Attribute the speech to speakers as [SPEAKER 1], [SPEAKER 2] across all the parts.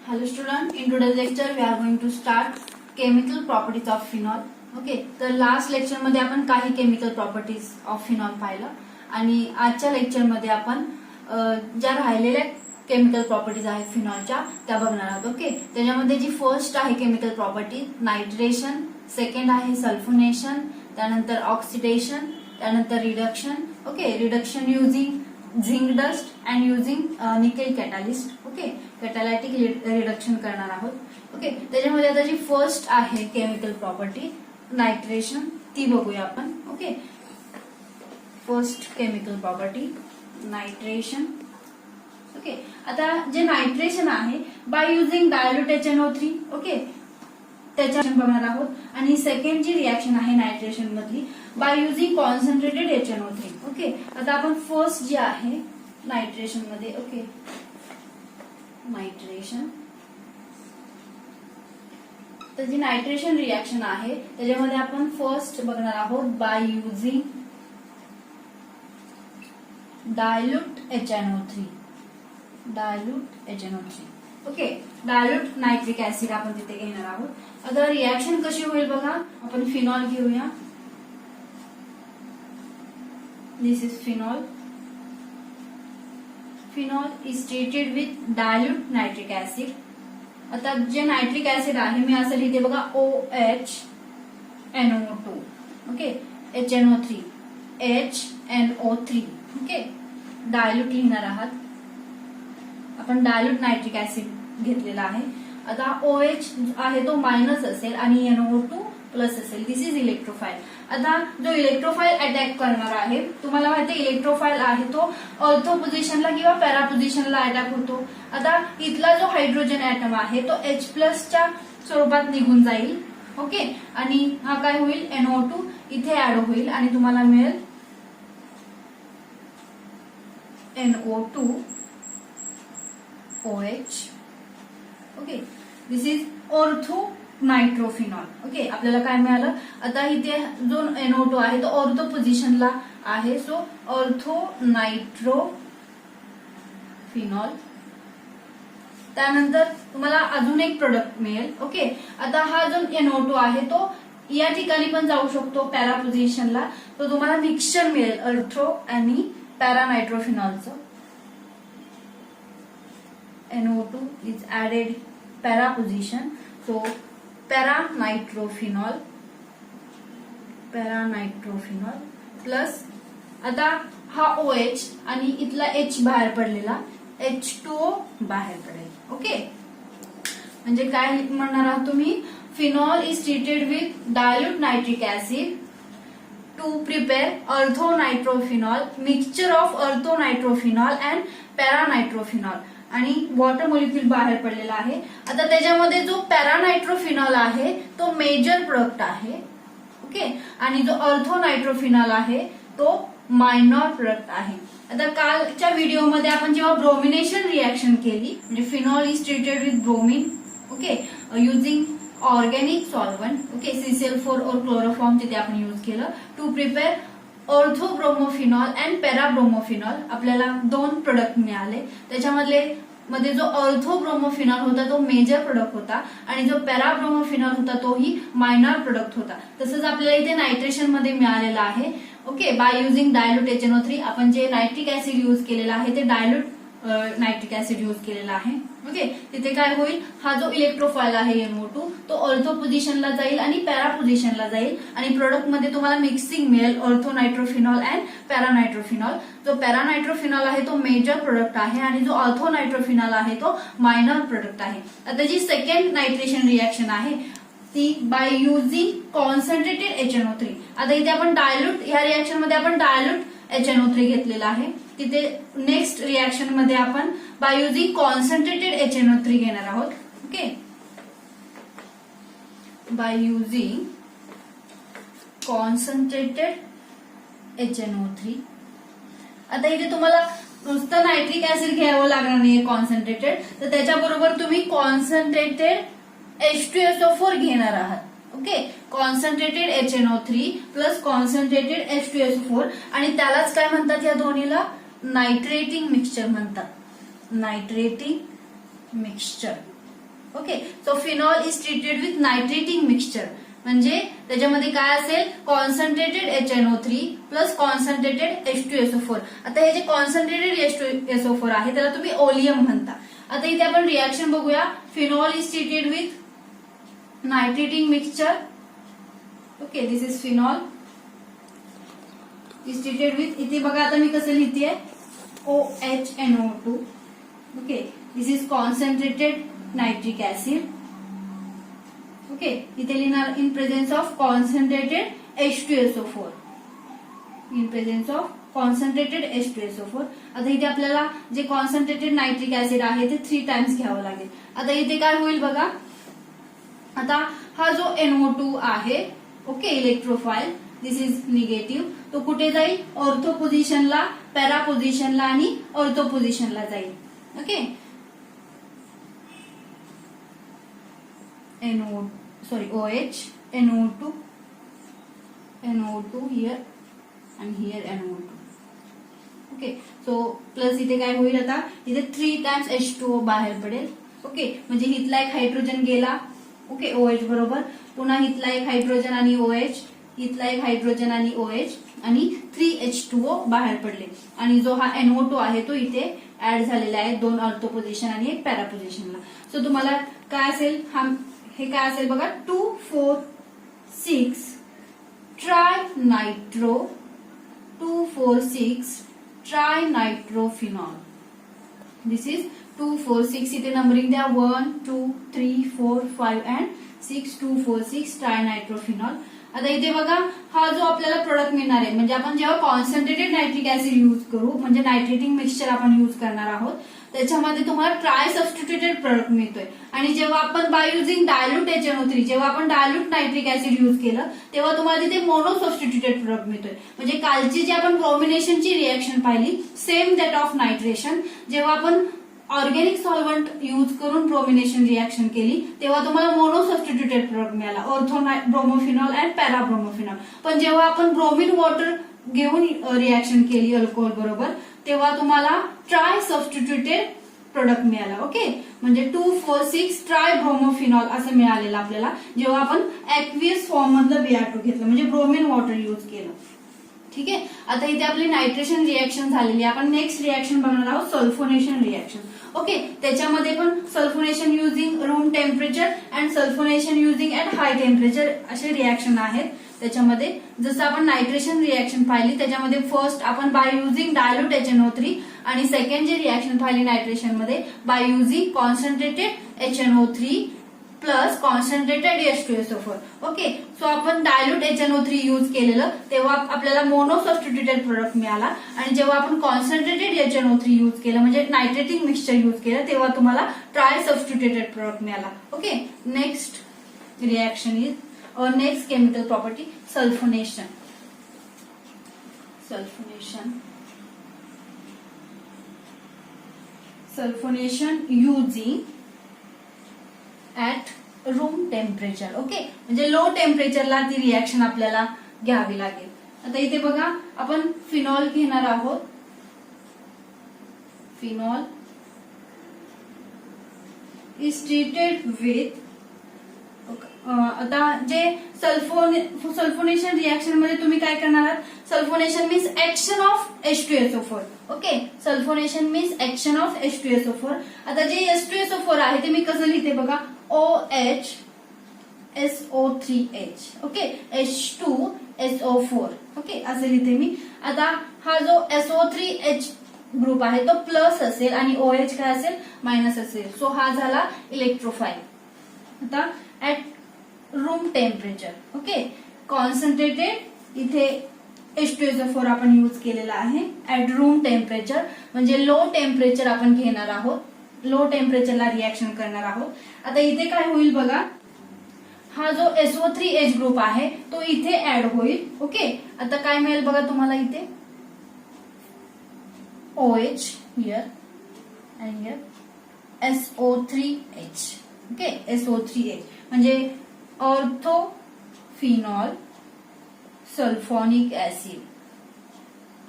[SPEAKER 1] Hello student, in today's lecture we are going to start chemical properties of phenol. Okay, तर last lecture मध्ये आपण काही chemical properties of phenol पाहिलं आणि आजच्या लेक्चर मध्ये आपण ज्या राहिलेल्या केमिकल प्रॉपर्टीज आहेत फिनॉलच्या त्या बघणार आहोत. ओके, त्याच्यामध्ये जी फर्स्ट आहे केमिकल प्रॉपर्टी नायट्रेशन, सेकंड आहे सल्फोनेशन, त्यानंतर ऑक्सिडेशन, त्यानंतर reduction. Okay, reduction using zinc dust and using nickel catalyst. Okay, catalytic reduction करणार आहोत. ओके, त्याच्यामध्ये आता जी फर्स्ट आहे केमिकल प्रॉपर्टी नायट्रेशन ती बघूया आपण. Okay, first chemical property nitration. Okay, आता जे नायट्रेशन आहे by using dilute HNO3. Okay, त्याच्या बघणार आहोत. आणि सेकंड जी रिएक्शन आहे नायट्रेशन मधली by using concentrated HNO3. Okay, आता आपण फर्स्ट जे आहे नायट्रेशन मध्ये. ओके, नायट्रेशन तर जी नायट्रेशन रिएक्शन आहे त्याच्यामध्ये आपण फर्स्ट बघणार आहोत by using dilute HNO3. Dilute HNO3. Okay, dilute nitric acid आपण तिथे घेणार आहोत. आता रिएक्शन कशी होईल बघा. आपण फिनॉल घेऊया. This is phenol. Phenol is treated with dilute nitric acid. आता जे नायट्रिक ऍसिड आहे मी असं लिहिते बघा OHNO2. Okay, HNO3 HNO3. Okay, dilute लिहिणार आहात आपण. डायल्यूट नायट्रिक ऍसिड घेतलेला आहे. आता OH आहे तो मायनस असेल आणि NO2 प्लस असेल. दिस इज इलेक्ट्रोफाइल. आता जो इलेक्ट्रोफाइल अटॅक करणार आहे तुम्हाला माहिती इलेक्ट्रोफाइल आहे तो ऑर्थो पोझिशनला किंवा पॅरा पोझिशनला अटॅक होतो. आता इथला जो हायड्रोजन ऍटम आहे तो H+ च्या स्वरूपात निघून जाईल. ओके, आणि हा काय होईल NO2 इथे ऍड होईल आणि तुम्हाला मिळेल NO2 OH. Okay, this is ortho nitrophenol. Okay, आपल्याला काय मिळालं आता इथे जो NO2 आहे तो ऑर्थो पोझिशनला आहे. So ortho nitrophenol. त्यानंतर तुम्हाला अजून एक प्रोडक्ट मिळेल. ओके, आता हा जो NO2 आहे तो या ठिकाणी पण जाऊ शकतो पॅरा पोझिशनला. तो तुम्हाला मिक्सचर मिळेल ऑर्थो आणि para नायट्रोफिनॉलचं. NO2 is added para position, so para nitrophenol plus आता हा OH आणि इथला H बाहेर पडलेला H2O बाहेर पडेल. ओके, म्हणजे काय म्हणणार आहात तुम्ही phenol is treated with dilute nitric acid to prepare orthonitrophenol, mixture of orthonitrophenol and paranitrophenol आणि वॉटर मॉलिक्यूल बाहेर पडलेला आहे. आता त्याच्यामध्ये जो पॅरानायट्रोफिनॉल आहे तो मेजर प्रोडक्ट आहे. ओके, आणि जो ऑर्थोनायट्रोफिनॉल आहे तो मायनॉर प्रोडक्ट आहे. आता कालच्या व्हिडिओमध्ये आपण जेव्हा ब्रोमिनेशन रिएक्शन केली म्हणजे phenol is treated with bromine. Okay, using organic solvent. Okay, CCl4 और क्लोरोफॉर्म तिथे आपण यूज केलं टू प्रिपेअर ऑर्थोब्रोमोफिनॉल अँड पॅराब्रोमोफिनॉल. आपल्याला दोन प्रोडक्ट मिळाले. त्याच्यामध्ये जो ऑर्थोब्रोमोफिनॉल होता तो मेजर प्रोडक्ट होता आणि जो पॅराब्रोमोफिनॉल होता तोही मायनर प्रोडक्ट होता. तसंच आपल्याला इथे नायट्रेशन मध्ये मिळालेला आहे. Okay, by using dilute HNO3 आपण जे नायट्रिक ऍसिड यूज केलेला आहे ते डायल्यूट नायट्रिक ऍसिड यूज केलेला आहे. ओके, तिथे काय होईल हा जो इलेक्ट्रोफाइल आहे NO2 तो ऑर्थो पोझिशनला जाईल आणि पॅरा पोझिशनला जाईल आणि प्रोडक्ट मध्ये तुम्हाला मिक्सिंग मिळेल ऑर्थोनायट्रोफिनॉल अँड पॅरानायट्रोफिनॉल. जो पॅरानायट्रोफिनॉल आहे तो मेजर प्रोडक्ट आहे आणि जो ऑर्थोनायट्रोफिनॉल आहे तो मायनर प्रोडक्ट आहे. आता जी सेकंड नायट्रेशन रिएक्शन आहे ती बाय युजिंग कॉन्सन्ट्रेटेड HNO3. आता इथे आपण डायल्यूट ह्या रिएक्शन मध्ये आपण डायल्यूट HNO3 घेतलेला आहे. तिथे नेक्स्ट रिएक्शन मध्ये आपण बाय युजिंग कॉन्सन्ट्रेटेड HNO3 घेणार आहोत. Okay, by using concentrated HNO3. आता इथे तुम्हाला नुसतं नायट्रिक ऍसिड घ्यावं लागणार नाहीये कॉन्सन्ट्रेटेड, तर त्याच्याबरोबर तुम्ही कॉन्सन्ट्रेटेड H2SO4 घेणार आहात. Okay, concentrated HNO3 plus concentrated H2SO4 आणि त्यालाच काय म्हणतात या दोन्हीला नायट्रेटिंग मिक्सचर म्हणतात. Nitrating mixture. Okay. So phenol is treated with nitrating mixture, म्हणजे त्याच्यामध्ये काय असेल, concentrated HNO3 plus concentrated H2SO4. आता हे जे कॉन्सन्ट्रेटेड H2SO4 आहे त्याला तुम्ही ओलियम म्हणता. आता इथे आपण रिॲक्शन बघूया. Phenol is treated with nitrating mixture. Okay, this is phenol is treated with, इथे बघा आता मी कसं लिहितेय, OHNO2. Okay, this is concentrated nitric acid. Okay, इथे लिहिणार in presence of concentrated H2SO4. In presence of concentrated H2SO4. आता इथे आपल्याला जे कॉन्सन्ट्रेटेड नायट्रिक ऍसिड आहे ते 3 टाइम्स घ्यावं लागेल. आता इथे काय होईल बघा, आता हा जो NO2 आहे, ओके, इलेक्ट्रोफाईल, दिस इज निगेटिव्ह, तो कुठे जाईल, ऑर्थो पोझिशनला, पॅरा पोझिशनला आणि ऑर्थो पोझिशनला जाईल. Okay, OH, NO2 here and here NO2. Okay, so plus इथे काय होईल, आता इथे 3 टाइम्स H2O बाहेर पडेल. ओके, म्हणजे इथला एक हायड्रोजन गेला. ओके, OH बरोबर, पुन्हा इथला एक हायड्रोजन आणि OH, इथला एक हायड्रोजन आणि OH आणि 3 H2O बाहेर पडले. आणि जो हा NO2 आहे तो इथे ऍड झालेला आहे 2 ऑर्थो पोझिशन आणि 1 पॅरा पोझिशनला. सो तुम्हाला काय असेल, हे काय असेल बघा, 2,4,6 ट्रायनायट्रो, 2,4,6 ट्रायनायट्रोफिनॉल. दिस इज 2,4,6. इथे नंबरिंग द्या, 1, 2, 3, 4, 5 अँड 6, 2,4,6 ट्रायनायट्रोफिनॉल. आता इथे बघा, हा जो आपल्याला प्रोडक्ट मिळणार आहे, म्हणजे आपण जेव्हा कॉन्सन्ट्रेटेड नायट्रिक ऍसिड यूज करू, म्हणजे नायट्रेटिंग मिक्सचर आपण यूज करणार आहोत, त्याच्यामध्ये तुम्हाला ट्राय सबस्टिट्युटेड प्रोडक्ट मिळतोय. आणि जेव्हा आपण बाय युझिंग डायल्यूट HNO3, जेव्हा आपण डायल्यूट नायट्रिक ऍसिड यूज केलं तेव्हा तुम्हाला तिथे मोनो सबस्टिट्युटेड प्रोडक्ट मिळतोय. म्हणजे कालची जी आपण ब्रोमिनेशनची रिएक्शन पाहिली, सेम दॅट ऑफ नायट्रेशन, जेव्हा आपण ऑर्गॅनिक सॉल्व्हंट यूज करून ब्रोमिनेशन रिएक्शन केली तेव्हा तुम्हाला मोनो सबस्टिट्युटेड प्रोडक्ट मिळाला, ortho bromophenol and para bromophenol. पण जेव्हा आपण ब्रोमिन वॉटर घेऊन रिएक्शन केली अल्कोहोल बरोबर, तेव्हा तुम्हाला ट्राय सबस्टिट्युटेड प्रोडक्ट मिळाला. ओके, म्हणजे 2,4,6 ट्राय ब्रोमोफिनॉल असं मिळालेलं आपल्याला जेव्हा आपण ऍक्वियस फॉर्म मधलं Br2 घेतलं, म्हणजे ब्रोमिन वॉटर यूज केलं. ठीक आहे, आता इथे आपली नायट्रेशन रिएक्शन झालेली आहे. आपण नेक्स्ट रिएक्शन बघणार आहोत, सल्फोनेशन रिएक्शन. ओके, त्याच्यामध्ये पण sulphonation using room temperature and sulphonation using at high temperature असे रिएक्शन आहेत. त्याच्यामध्ये जसं आपण नायट्रेशन रिएक्शन पाहिली त्याच्यामध्ये फर्स्ट आपण बाय युझिंग डायल्यूट HNO3 आणि सेकंड जी रिएक्शन पाहिली नायट्रेशन मध्ये by using concentrated HNO3 plus concentrated H2SO4. Okay, so आपण डायल्यूट HNO3 यूज केलेलं तेव्हा आपल्याला मोनो सबस्टिट्युटेड प्रोडक्ट मिळाला. आणि जेव्हा आपण कॉन्सन्ट्रेटेड HNO3 यूज केलं, म्हणजे नायट्रेटिंग मिक्सचर यूज केलं, तेव्हा तुम्हाला ट्राय सबस्टिट्युटेड प्रोडक्ट मिळाला. Okay, next reaction is next chemical property, sulphonation. Sulphonation using at room temperature. Okay, म्हणजे लो टेम्परेचरला ती रिएक्शन आपल्याला घ्यावी लागेल. आता इथे बघा, आपण फिनॉल घेणार आहोत. फिनॉल इज ट्रीटेड विथ, आता जे सल्फोनेशन रिएक्शन मध्ये तुम्ही काय करणार आहात, sulphonation means action of H2SO4. Okay, sulphonation means action of H2SO4. आता जे H2SO4 आहे ते मी कसं लिहिते बघा, OH SO3H. Okay, H2SO4. Okay, असं लिहिते मी. आता हा जो SO3H ग्रुप आहे तो प्लस असेल आणि OH काय असेल, मायनस असेल. सो हा झाला इलेक्ट्रोफाईल. आता at room temperature, okay, concentrated इथे H2SO4 आपण यूज केलेला आहे. ऍट रूम टेम्परेचर म्हणजे लो टेम्परेचर आपण घेणार आहोत, लो टेम्परेचरला रिएक्शन करणार आहोत. आता इथे काय होईल बघा, हा जो SO3H ग्रुप आहे तो इथे ऍड होईल. ओके, आता काय मिळेल बघा तुम्हाला इथे, OH here and here SO3H. Okay, SO3H म्हणजे ऑर्थोफिनॉल sulphonic acid.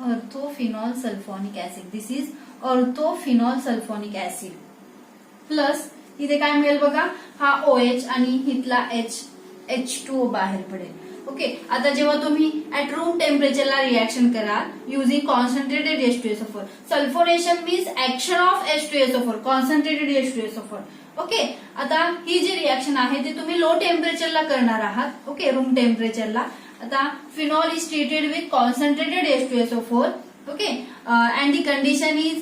[SPEAKER 1] ऑर्थोफिनॉल sulphonic acid, this is ऑर्थोफिनॉल sulphonic acid plus इथे काय मिळेल बघा, हा OH आणि इथला H2O बाहेर पडेल. ओके, आता जेव्हा तुम्ही ऍट रूम टेम्परेचरला रिएक्शन कराल using concentrated H2SO4, sulphonation means action of H2SO4, concentrated H2SO4. Okay, आता ही जी रिएक्शन आहे ती तुम्ही लो टेम्परेचरला करणार आहात. ओके, रूम टेम्परेचरला. आता phenol is treated with concentrated H2SO4. Okay, and the condition is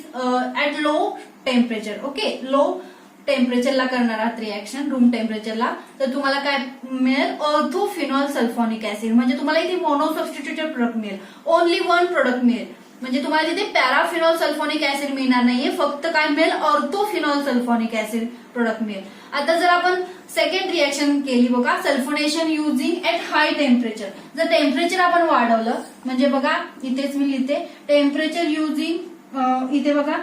[SPEAKER 1] at low temperature. Okay, low टेम्परेचरला करणार आहात रिएक्शन रूम टेम्परेचरला, तर तुम्हाला काय मिळेल, ऑर्थोफिनॉल सल्फोनिक ऍसिड. म्हणजे तुम्हाला इथे मोनो सबस्टिट्यूटेड प्रोडक्ट मिळेल, ओनली वन प्रोडक्ट मिळेल. म्हणजे तुम्हाला तिथे पॅराफिनॉल सल्फोनिक ऍसिड मिळणार नाहीये, फक्त काय मिळेल, ऑर्थोफिनॉल सल्फोनिक ऍसिड प्रोडक्ट मिळेल. आता जर आपण सेकंड रिएक्शन केली बघा, sulphonation using at high temperature. जर टेम्परेचर आपण वाढवलं, म्हणजे बघा इथेच मी लिहिते, टेम्परेचर युझिंग इथे बघा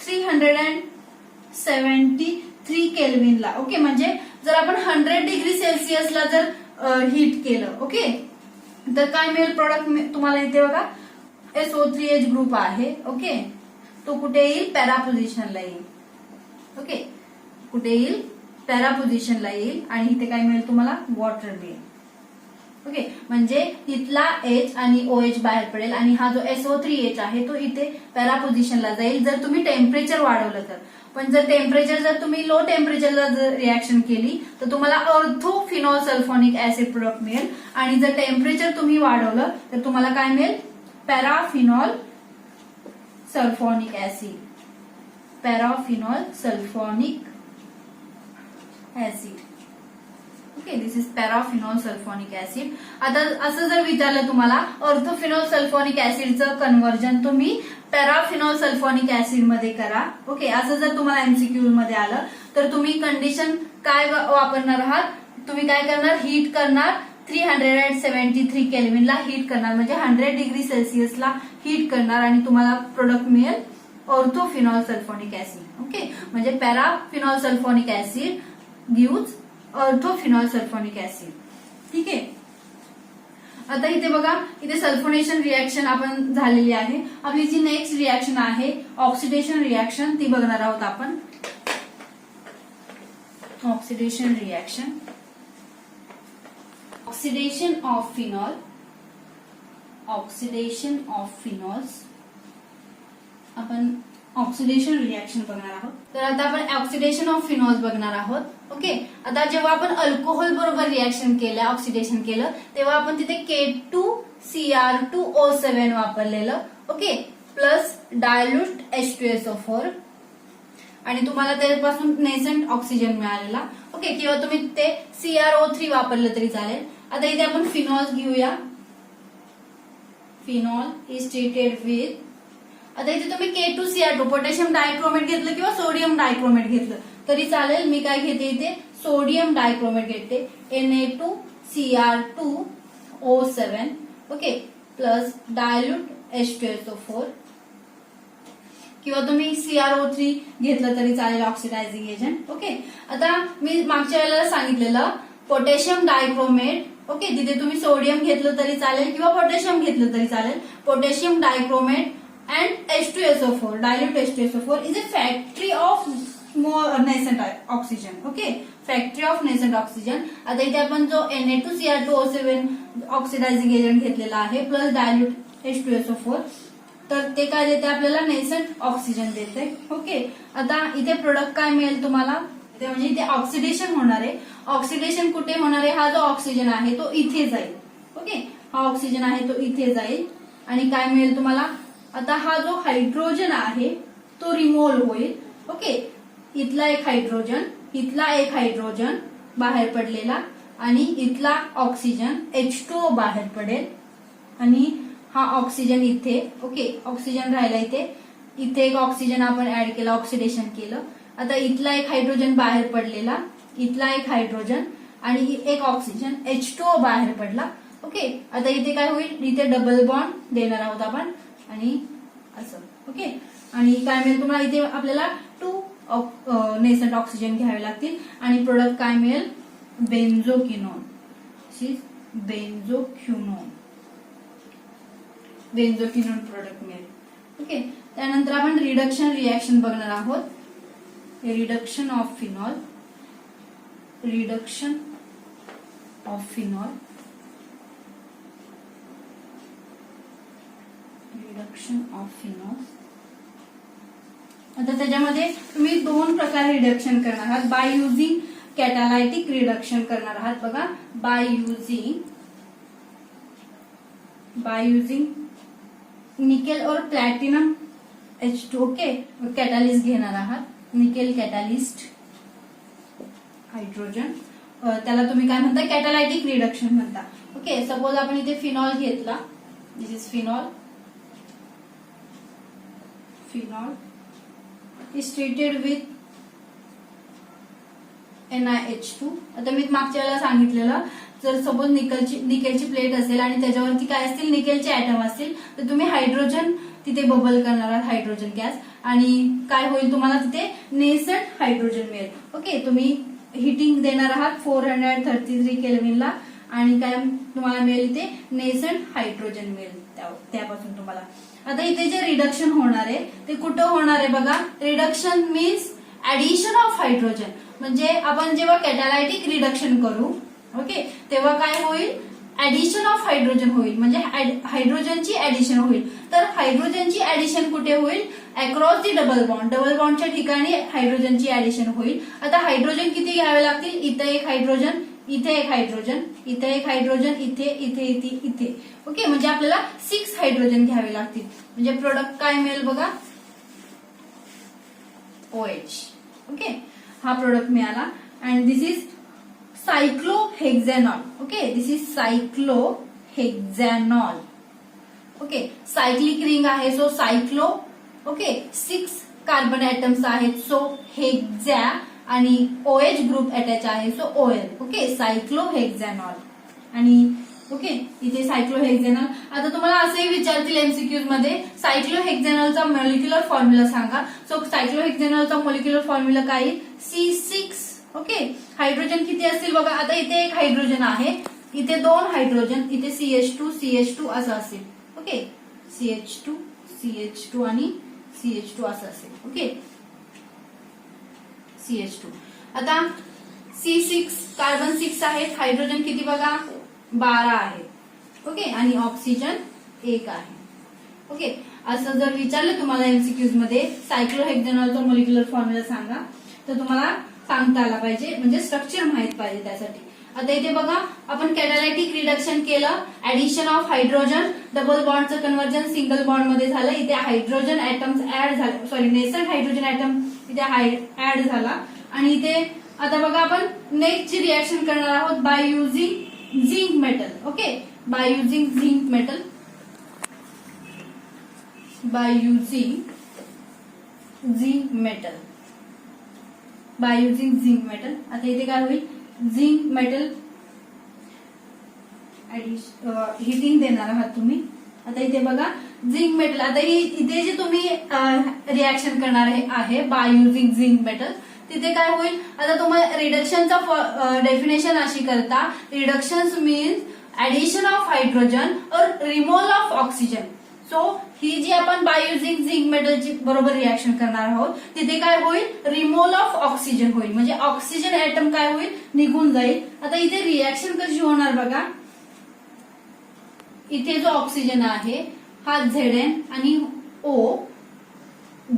[SPEAKER 1] 373 केल्विनला. ओके, म्हणजे जर आपण 100 डिग्री सेल्सिअसला जर हीट केलं, ओके, तर काय मिळेल प्रोडक्ट तुम्हाला इथे बघा, SO3H ग्रुप आहे. ओके, तो कुठे येईल, पॅरा पोझिशनला येईल. ओके, कुठे येईल, पॅरा पोझिशनला येईल आणि इथे काय मिळेल तुम्हाला, वॉटर मिळेल. ओके, म्हणजे इथला H आणि OH बाहेर पडेल आणि हा जो SO3H आहे तो इथे पॅरा पोझिशनला जाईल जर तुम्ही टेम्परेचर वाढवलं तर. पण जर टेम्परेचर जर तुम्ही लो टेम्परेचरला जर रिएक्शन केली तर तुम्हाला ऑर्थोफिनॉल सल्फोनिक ऍसिड प्रोडक्ट मिळेल. आणि जर टेम्परेचर तुम्ही वाढवलं तर तुम्हाला काय मिळेल, paraphenol sulphonic acid. Paraphenol sulphonic acid. Okay, this is paraphenol sulphonic acid. आता असं जर विचारलं तुम्हाला ऑर्थोफिनॉल सल्फोनिक ऍसिडचं कन्व्हर्जन तुम्ही पॅराफिनॉल सल्फोनिक ऍसिड मध्ये करा. ओके, असं जर तुम्हाला MCQ मध्ये आलं तर तुम्ही कंडिशन काय वापरणार आहात, तुम्ही काय करणार, हीट करणार 373 केल्विनला हीट करणार, म्हणजे 100 डिग्री सेल्सिअसला हीट करणार आणि तुम्हाला प्रोडक्ट मिळेल ऑर्थोफिनॉल सल्फोनिक ऍसिड. ओके, म्हणजे paraphenol sulphonic acid gives orthophenol sulphonic acid. ठीक आहे. आता इथे बघा, इथे सल्फोनेशन रिएक्शन आपण झालेली आहे. आपली जी नेक्स्ट रिएक्शन आहे ऑक्सिडेशन रिएक्शन, ती बघणार आहोत आपण. Oxidation reaction, oxidation of phenol, oxidation of phenols, आपण ऑक्सिडेशन रिएक्शन बघणार आहोत. तर आता आपण ऑक्सिडेशन ऑफ फिनॉल्स बघणार आहोत. ओके, आता जेव्हा आपण अल्कोहोल बरोबर रिएक्शन केलं, ऑक्सिडेशन केलं, तेव्हा आपण तिथे K2Cr2O7 वापरलेलं. ओके, प्लस डायल्यूट H2SO4 आणि तुम्हाला त्यापासून नेसेंट ऑक्सिजन मिळालेला. ओके, किंवा तुम्ही ते CrO3 वापरलं तरी चालेल. आता इथे आपण फिनॉल घेऊया. फिनॉल इज ट्रीटेड विथ, आता इथे तुम्ही K2Cr2 पोटॅशियम डायक्रोमेट घेतलं किंवा सोडियम डायक्रोमेट घेतलं तरी चालेल. मी काय घेते इथे, सोडियम डायक्रोमेट घेते, Na2Cr2O7. Okay, plus dilute H2SO4 किंवा तुम्ही CrO3 घेतलं तरी चालेल, ऑक्सिडायझिंग एजंट. ओके, आता मी मागच्या वेळेला सांगितलेलं पोटॅशियम डायक्रोमेट. ओके, तिथे तुम्ही सोडियम घेतलं तरी चालेल किंवा पोटॅशियम घेतलं तरी चालेल. Potassium dichromate and H2SO4, dilute H2SO4 is a factory of more nascent oxygen. Okay, factory of nascent oxygen. आता इथे आपण जो Na2Cr2O7 ऑक्सिडायझिंग एजंट घेतलेला आहे प्लस डायल्यूट H2SO4, तर ते काय देते आपल्याला, नेसेंट ऑक्सिजन देते. ओके, आता इथे प्रोडक्ट काय मिळेल तुम्हाला, म्हणजे इथे ऑक्सिडेशन होणार आहे. ऑक्सिडेशन कुठे होणार आहे, हा जो ऑक्सिजन आहे तो इथे जाईल. ओके, हा ऑक्सिजन आहे तो इथे जाईल आणि काय मिळेल तुम्हाला, आता हा जो हायड्रोजन आहे तो रिमूव्ह होईल. ओके, इथला एक हायड्रोजन, इथला एक हायड्रोजन बाहेर पडलेला आणि इथला ऑक्सिजन H2O बाहेर पडेल आणि हा ऑक्सिजन इथे. ओके, ऑक्सिजन राहिला इथे, इथे एक ऑक्सिजन आपण ऍड केला, ऑक्सिडेशन केलं. आता इथला एक हायड्रोजन बाहेर पडलेला, इथला एक हायड्रोजन आणि एक ऑक्सिजन H2O बाहेर पडला. ओके, आता इथे काय होईल, इथे डबल बॉन्ड देणार आहोत आपण आणि असं. ओके, आणि काय मिळेल तुम्हाला, इथे आपल्याला 2 नेसेंट ऑक्सिजन घ्यावे लागतील आणि प्रोडक्ट काय मिळेल, बेन्झोक्विनोन. बेन्झोक्विनोन प्रोडक्ट मिळेल. ओके, त्यानंतर आपण रिडक्शन रिएक्शन बघणार आहोत. Reduction of phenol. Reduction of phenol, reduction of phenol. आता त्याच्यामध्ये तुम्ही दोन प्रकारे रिडक्शन करणार आहात. बाय युझिंग कॅटालायटिक रिडक्शन करणार आहात बघा. बाय युझिंग निकेल और प्लॅटिनम H2. ओके, कॅटालिस्ट घेणार आहात. निकेल कॅटालिस्ट हायड्रोजन, त्याला तुम्ही काय म्हणता, कॅटालायटिक रिडक्शन म्हणता. ओके, सपोज आपण इथे फिनॉल घेतला. This is phenol is treated with NiH2. आता मी मागच्या वेळेला सांगितलेलं, जर सपोज निकेलची प्लेट असेल आणि त्याच्यावरती काय असतील, निकेलचे ऍटम असतील, तर तुम्ही हायड्रोजन तिथे बबल करणार आहात, हायड्रोजन गॅस, आणि काय होईल, तुम्हाला तिथे नेसंट हायड्रोजन मिळेल. ओके, तुम्ही हिटिंग देणार आहात 433 केल्विनला आणि काय तुम्हाला मिळेल, इथे नेसंट हायड्रोजन मिळेल त्यापासून तुम्हाला. आता इथे जे रिडक्शन होणार आहे ते कुठं होणार आहे बघा. Reduction means addition of hydrogen. म्हणजे आपण जेव्हा कॅटालायटिक रिडक्शन करू, ओके, तेव्हा काय होईल, ऍडिशन ऑफ हायड्रोजन होईल, म्हणजे हायड्रोजनची ऍडिशन होईल. तर हायड्रोजनची ऍडिशन कुठे होईल, across the double bond. Double बॉन्डच्या ठिकाणी हायड्रोजनची ऍडिशन होईल. आता हायड्रोजन किती घ्यावे लागतील, इथे एक हायड्रोजन, इथे एक हायड्रोजन, इथे एक हायड्रोजन, इथे इथे इथे इथे. ओके, म्हणजे आपल्याला 6 हायड्रोजन घ्यावे लागतील. म्हणजे प्रोडक्ट काय मिळेल बघा, OH. ओके, हा प्रोडक्ट मिळाला. And this is cyclohexanol. Okay, this is cyclohexanol. Okay, cyclic ring आहे, so cyclo. Okay, 6 carbon atoms आहेत, सो हेक्झॅ, आणि OH ग्रुप अटॅच आहे, सो OL. Okay, cyclohexanol. आणि ओके, इथे सायक्लोहेक्झॅनॉल. आता तुम्हाला असेही विचारतील एमसीक्यूज मध्ये, सायक्लोहेक्झॅनॉलचा मॉलिक्युलर फॉर्म्युला सांगा. सो सायक्लोहेक्झॅनॉलचा मॉलिक्युलर फॉर्म्युला काय येईल, C6. ओके, हायड्रोजन किती असतील बघा. आता इथे एक हायड्रोजन आहे, इथे 2 हायड्रोजन, इथे CH2 असं असेल. ओके, CH2 आणि CH2 असं असेल. Okay, CH2. आता C6 कार्बन 6 आहेत, हायड्रोजन किती बघा, 12 आहे. ओके, आणि ऑक्सिजन 1 आहे. ओके, असं जर विचारलं तुम्हाला एमसीक्यूज मध्ये सायक्लोहेक्झॅनॉलचा मॉलिक्युलर फॉर्म्युला सांगा, तर तुम्हाला सांगता आला पाहिजे, म्हणजे स्ट्रक्चर माहित पाहिजे त्यासाठी. आता इथे बघा, आपण कॅटालायटिक रिडक्शन केलं, ऍडिशन ऑफ हायड्रोजन, डबल बॉन्डचं कन्व्हर्जन सिंगल बॉन्ड मध्ये झालं, इथे हायड्रोजन ऍटम्स ऍड झाले, सॉरी नेसंट हायड्रोजन ऍटम इथे ऍड झाला. आणि इथे आता बघा, आपण नेक्स्ट ची रिएक्शन करणार आहोत by using zinc metal. Okay, by using zinc metal, by using zinc metal, by using zinc metal. आता इथे काय होईल, झिंक मेटल हिटिंग देणार आहात तुम्ही. आता इथे बघा, झिंक मेटल. आता इथे जे तुम्ही रिएक्शन करणार आहे बाय युझिंग झिंक मेटल, तिथे काय होईल, आता तुम्हाला रिडक्शनचा डेफिनेशन अशी करता, रिडक्शन्स मीन्स ऍडिशन ऑफ हायड्रोजन और रिमूव्हल ऑफ ऑक्सिजन. सो ही जी आपण बाय युझिंग झिंक मेटलची बरोबर रिएक्शन करणार आहोत, तिथे काय होईल, रिमूव्हल ऑफ ऑक्सिजन होईल, म्हणजे ऑक्सिजन ऍटम काय होईल, निघून जाईल. आता इथे रिएक्शन कशी होणार बघा, इथे जो ऑक्सिजन आहे हा Zn आणि O,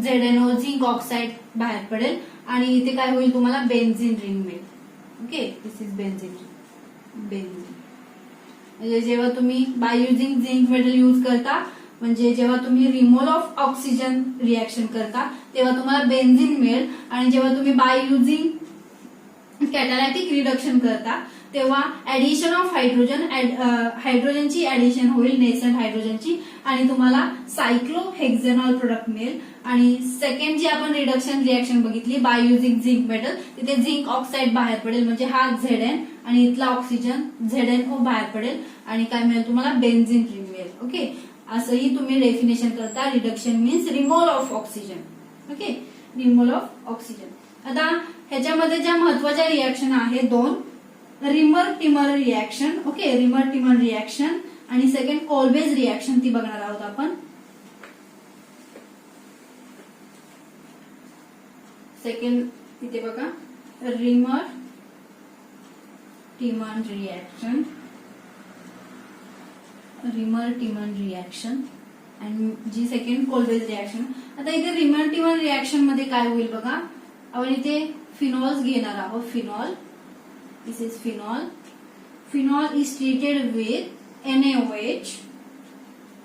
[SPEAKER 1] ZnO झिंक ऑक्साईड बाहेर पडेल, आणि इथे काय होईल, तुम्हाला बेन्झीन रिंग मिळेल. Okay, this is benzene ring. म्हणजे जेव्हा तुम्ही by using zinc metal use करता, म्हणजे जेव्हा तुम्ही रिमूव्हल ऑफ ऑक्सिजन रिएक्शन करता, तेव्हा तुम्हाला बेन्झीन मिळेल. आणि जेव्हा तुम्ही बाय युझिंग कॅटालायटिक रिडक्शन करता, तेव्हा ऍडिशन ऑफ हायड्रोजन, हायड्रोजनची ऍडिशन होईल, नेसंट हायड्रोजनची, आणि तुम्हाला सायक्लोहेक्झॅनॉल प्रोडक्ट मिळेल. आणि सेकंड जी आपण रिडक्शन रिएक्शन बघितली बाय युझिंग झिंक मेटल, तिथे झिंक ऑक्साईड बाहेर पडेल, म्हणजे हा Zn आणि इथला ऑक्सिजन ZnO बाहेर पडेल, आणि काय मिळेल तुम्हाला, बेन्झीन रिंग मिळेल. ओके, असंही तुम्ही डेफिनेशन करता. Reduction means removal of oxygen. Okay, removal of oxygen. आता ह्याच्यामध्ये ज्या महत्वाच्या रिएक्शन आहे 2, reamer Timmer reaction. Okay, reamer Timmer reaction, आणि सेकंड ऑलवेज रिएक्शन, ती बघणार आहोत आपण. सेकंड इथे बघा, reamer Tiemann reaction, reamer Tiemann reaction आणि जी सेकंड कोलबेज रिएक्शन. आता इथे रिमर टिमन रिएक्शन मध्ये काय होईल बघा, आपण इथे फिनॉल्स घेणार आहोत. Phenol, this is phenol. Phenol is treated with NaOH.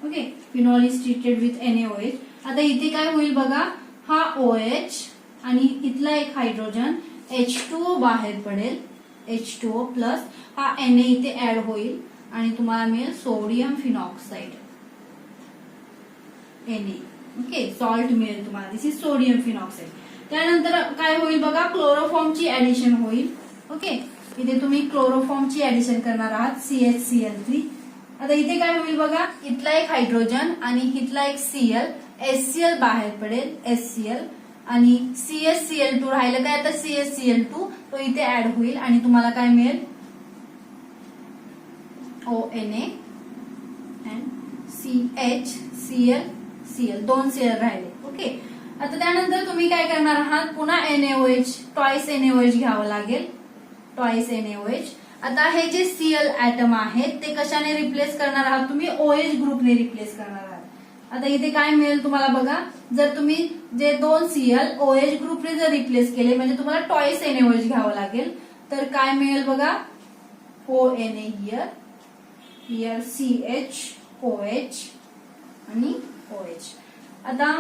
[SPEAKER 1] Okay, phenol is treated with NaOH. आता इथे काय होईल बघा, हा OH आणि इथला एक हायड्रोजन H2O बाहेर पडेल. H2O प्लस हा Na इथे ऍड होईल आणि तुम्हाला मिळेल sodium phenoxide, Na. Okay, salt मिळेल तुम्हाला. दिस इज सोडियम फिनॉक्साइड. त्यानंतर काय होईल बघा, क्लोरोफॉर्मची ऍडिशन होईल. ओके, इथे तुम्ही क्लोरोफॉर्मची ऍडिशन करणार आहात, CHCl3. आता इथे काय होईल बघा, इथला एक हायड्रोजन आणि इथला एक Cl, HCl बाहेर पडेल, HCl आणि CHCl2 राहिलं काय, आता CHCl2 तो इथे ऍड होईल आणि तुम्हाला काय मिळेल, ONA and CHCl, दोन Cl राहिले. ओके, आता त्यानंतर तुम्ही काय करणार आहात, पुन्हा NaOH, ट्वाइस NaOH घ्यावं लागेल, ट्वाइस NaOH. आता हे जे Cl ऍटम आहेत ते कशाने रिप्लेस करणार आहात तुम्ही, OH ग्रुपने रिप्लेस करणार आहात. आता इथे काय मिळेल तुम्हाला बघा, जर तुम्ही जे दोन Cl OH ग्रुपने जर रिप्लेस केले म्हणजे तुम्हाला ट्वाइस NaOH घ्यावं लागेल. तर काय मिळेल बघा, ONA हियर CHOH आणि OH. आता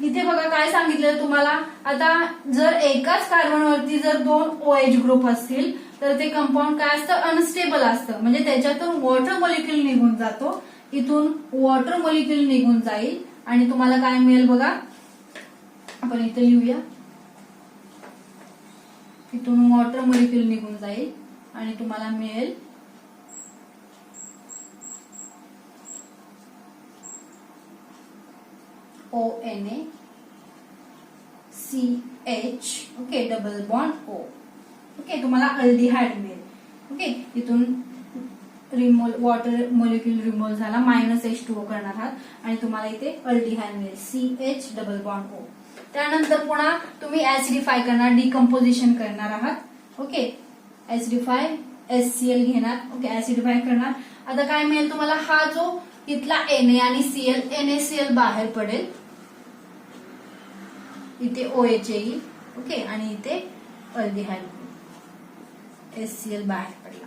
[SPEAKER 1] इथे बघा काय सांगितलं तुम्हाला, आता जर एकाच कार्बनवरती जर दोन OH ग्रुप असतील तर ते कंपाऊंड काय असतं, अनस्टेबल असतं. म्हणजे त्याच्यातून वॉटर मॉलिक्यूल निघून जातो, इथून वॉटर मॉलिक्यूल निघून जाईल आणि तुम्हाला काय मिळेल बघा, आपण इथे लिहूया, इथून वॉटर मॉलिक्यूल निघून जाईल आणि तुम्हाला मिळेल ONA CH. Okay, double bond O. Okay, तुम्हाला अल्डिहाइड मिळेल. ओके, इथून वॉटर मॉलिक्यूल रिमूव्ह झाला, -H2O करणार आहात आणि तुम्हाला इथे अल्डिहाइड मिळेल, CH डबल बॉन्ड O. त्यानंतर पुन्हा तुम्ही ऍसिडिफाय करणार, डिकम्पोजिशन करणार आहात. ओके, ऍसिडिफाय HCl घेणार. ओके, ऍसिडिफाय करणार. आता काय मिळेल तुम्हाला, हा जो इथला Na आणि Cl, NaCl बाहेर पडेल, इथे OH येईल. ओके, आणि इथे अल्डिहाइड, HCl बाहेर पडला.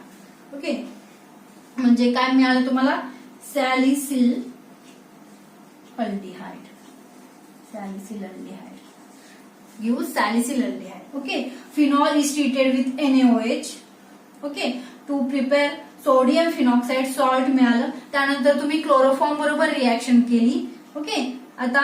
[SPEAKER 1] ओके, म्हणजे काय मिळालं तुम्हाला, salicyl aldehyde, salicyl aldehyde, use salicyl aldehyde. Okay, phenol is treated with NaOH. Okay, to prepare sodium phenoxide, salt मिळालं. त्यानंतर तुम्ही क्लोरोफॉर्म बरोबर रिएक्शन केली. ओके, आता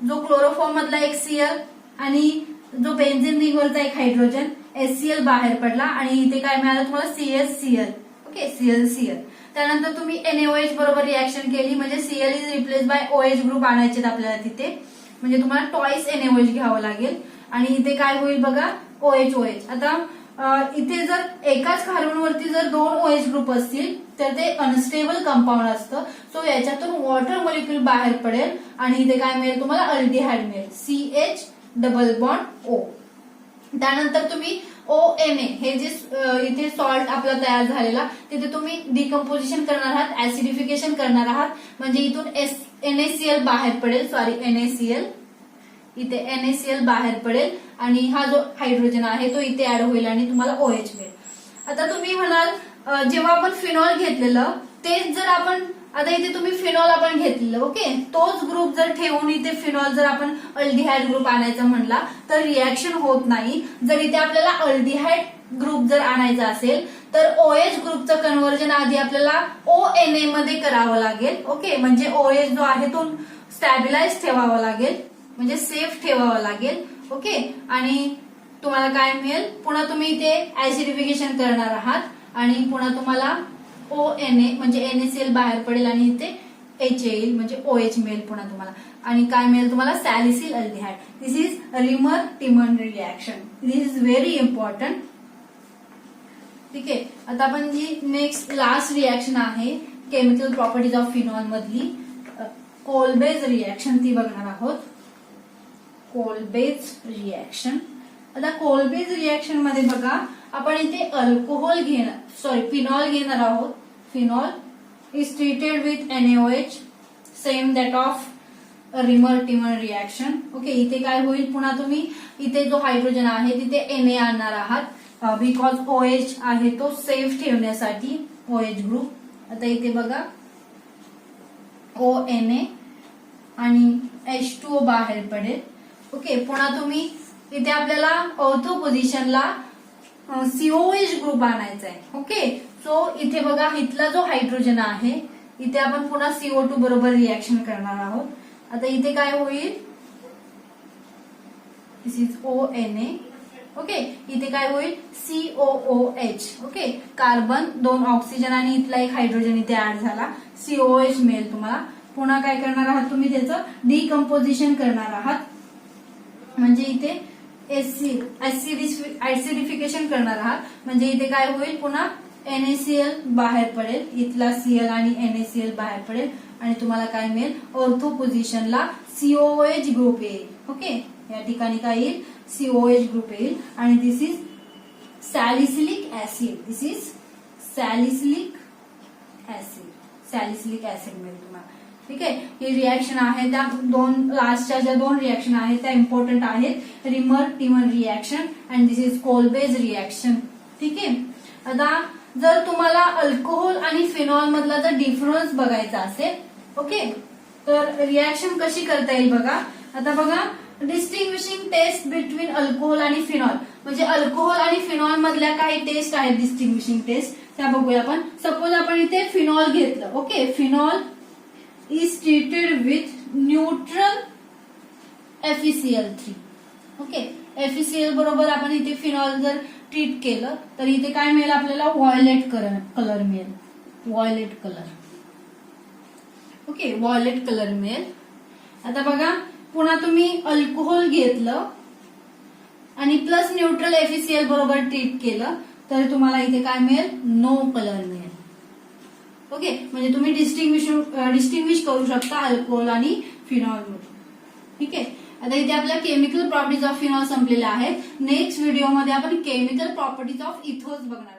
[SPEAKER 1] जो क्लोरोफॉर्म मधला एक Cl आणि जो बेन्झीन रिंगवरचा एक हायड्रोजन HCl बाहेर पडला आणि इथे काय मिळालं तुम्हाला, CHCl. Okay, CL. त्यानंतर तुम्ही NaOH बरोबर रिएक्शन केली म्हणजे Cl is replace by OH group आणायचे आपल्याला तिथे, म्हणजे तुम्हाला ट्वाइस NaOH घ्यावं लागेल आणि इथे काय होईल बघा, OH. आता इथे जर एकाच कार्बनवरती जर दोन OH ग्रुप असतील तर ते अनस्टेबल कंपाऊंड असतं. सो याच्यातून वॉटर मॉलिक्यूल बाहेर पडेल आणि इथे काय मिळेल तुम्हाला, अल्डिहाइड मिळेल, CH डबल बॉन्ड O. त्यानंतर तुम्ही ONA हे जे इथे सॉल्ट आपला तयार झालेला तिथे तुम्ही डिकम्पोजिशन करणार आहात, ऍसिडिफिकेशन करणार आहात, म्हणजे इथून NaCl बाहेर पडेल, सॉरी NaCl, इथे NaCl बाहेर पडेल आणि हा जो हायड्रोजन आहे तो इथे ऍड होईल आणि तुम्हाला OH मिळेल. आता तुम्ही म्हणाल जेव्हा आपण फिनॉल घेतलेलं तेच जर आपण, आता इथे तुम्ही फिनॉल आपण घेतलेलं, ओके, तोच ग्रुप जर ठेवून इथे फिनॉल जर आपण अल्डिहाइड ग्रुप आणायचा म्हणला तर रिएक्शन होत नाही. जर इथे आपल्याला अल्डिहाइड ग्रुप जर आणायचा असेल तर OH ग्रुपचं कन्व्हर्जन आधी आपल्याला ONA मध्ये करावं लागेल. ओके, म्हणजे OH जो आहे तो स्टॅबिलाइज ठेवावा लागेल, म्हणजे सेफ ठेवावा लागेल. ओके, आणि तुम्हाला काय मिळेल, पुन्हा तुम्ही इथे ऍसिडिफिकेशन करणार आहात आणि पुन्हा तुम्हाला ONA म्हणजे NaCl बाहेर पडेल आणि इथे H येईल म्हणजे OH मिळेल पुन्हा तुम्हाला, आणि काय मिळेल तुम्हाला, salicyl aldehyde. This is Reimer Tiemann reaction. This is very important. ठीक आहे, आता आपण जी नेक्स्ट लास्ट रिएक्शन आहे केमिकल प्रॉपर्टीज ऑफ फिनॉल मधली कोलबेज रिएक्शन ती बघणार आहोत. Kolbe's reaction. आता कोलबेज रिएक्शन मध्ये बघा आपण इथे अल्कोहोल फिनॉल घेणार आहोत. Phenol is treated with NaOH, same that of reamer-Timmer reaction. Okay, इथे काय होईल, पुन्हा तुम्ही इथे जो हायड्रोजन आहे तिथे Na आणणार आहात बिकॉज OH आहे तो सेफ ठेवण्यासाठी OH ग्रुप. आता इथे बघा ONA आणि H2O बाहेर पडेल. ओके, पुन्हा तुम्ही इथे आपल्याला ऑर्थो पोझिशनला COH ग्रुप आणायचा आहे. ओके, सो इथे बघा इथला जो हायड्रोजन आहे इथे आपण पुन्हा CO2 बरोबर रिएक्शन करणार आहोत. आता इथे काय होईल, दिस इज ONA. ओके, इथे काय होईल COOH. ओके, कार्बन 2 ऑक्सिजन आणि इथला एक हायड्रोजन इथे ऍड झाला, COH मिळेल तुम्हाला. पुन्हा काय करणार आहात तुम्ही, त्याचं डिकम्पोजिशन करणार आहात, म्हणजे इथे ऍसिडिफिकेशन करणार आहात. म्हणजे इथे काय होईल, पुन्हा NaCl बाहेर पडेल, इथला Cl आणि NaCl बाहेर पडेल आणि तुम्हाला काय मिळेल, ऑर्थो पोझिशनला COH ग्रुप येईल. ओके, या ठिकाणी काय येईल, COH ग्रुप येईल आणि this is salicylic acid. This is salicylic acid मिळेल तुम्हाला. ठीक आहे, ही रिएक्शन आहे त्या लास्टच्या ज्या 2 रिएक्शन आहेत त्या इम्पॉर्टंट आहेत, Reimer Tiemann reaction and this is Kolbe's reaction. ठीक आहे, आता जर तुम्हाला अल्कोहोल आणि फिनॉल मधला जर डिफरन्स बघायचा असेल, ओके, तर रिएक्शन कशी करता येईल बघा. आता बघा, डिस्टिंग्विशिंग टेस्ट बिटवीन अल्कोहोल आणि फिनॉल, म्हणजे अल्कोहोल आणि फिनॉल मधल्या काही टेस्ट आहेत डिस्टिंग्विशिंग टेस्ट, त्या बघूया आपण. सपोज आपण इथे फिनॉल घेतलं. Okay, phenol is treated with neutral FeCl3. Okay, FeCl बरोबर आपण इथे फिनॉल जर ट्रीट केलं तर इथे काय मिळेल आपल्याला, व्हायोलेट कलर मिळेल. Violet colour. Okay, violet colour मिळेल. आता बघा, पुन्हा तुम्ही अल्कोहोल घेतलं आणि प्लस न्यूट्रल FeCl बरोबर ट्रीट केलं तर तुम्हाला इथे काय मिळेल, नो कलर मिळेल. ओके, म्हणजे तुम्ही डिस्टिंग्विश करू शकता अल्कोहोल आणि फिनॉल मध्ये. ठीक आहे, आता इथे आपल्या केमिकल प्रॉपर्टीज ऑफ फिनॉल संपलेल्या आहेत. नेक्स्ट व्हिडिओमध्ये आपण केमिकल प्रॉपर्टीज ऑफ इथोज बघणार.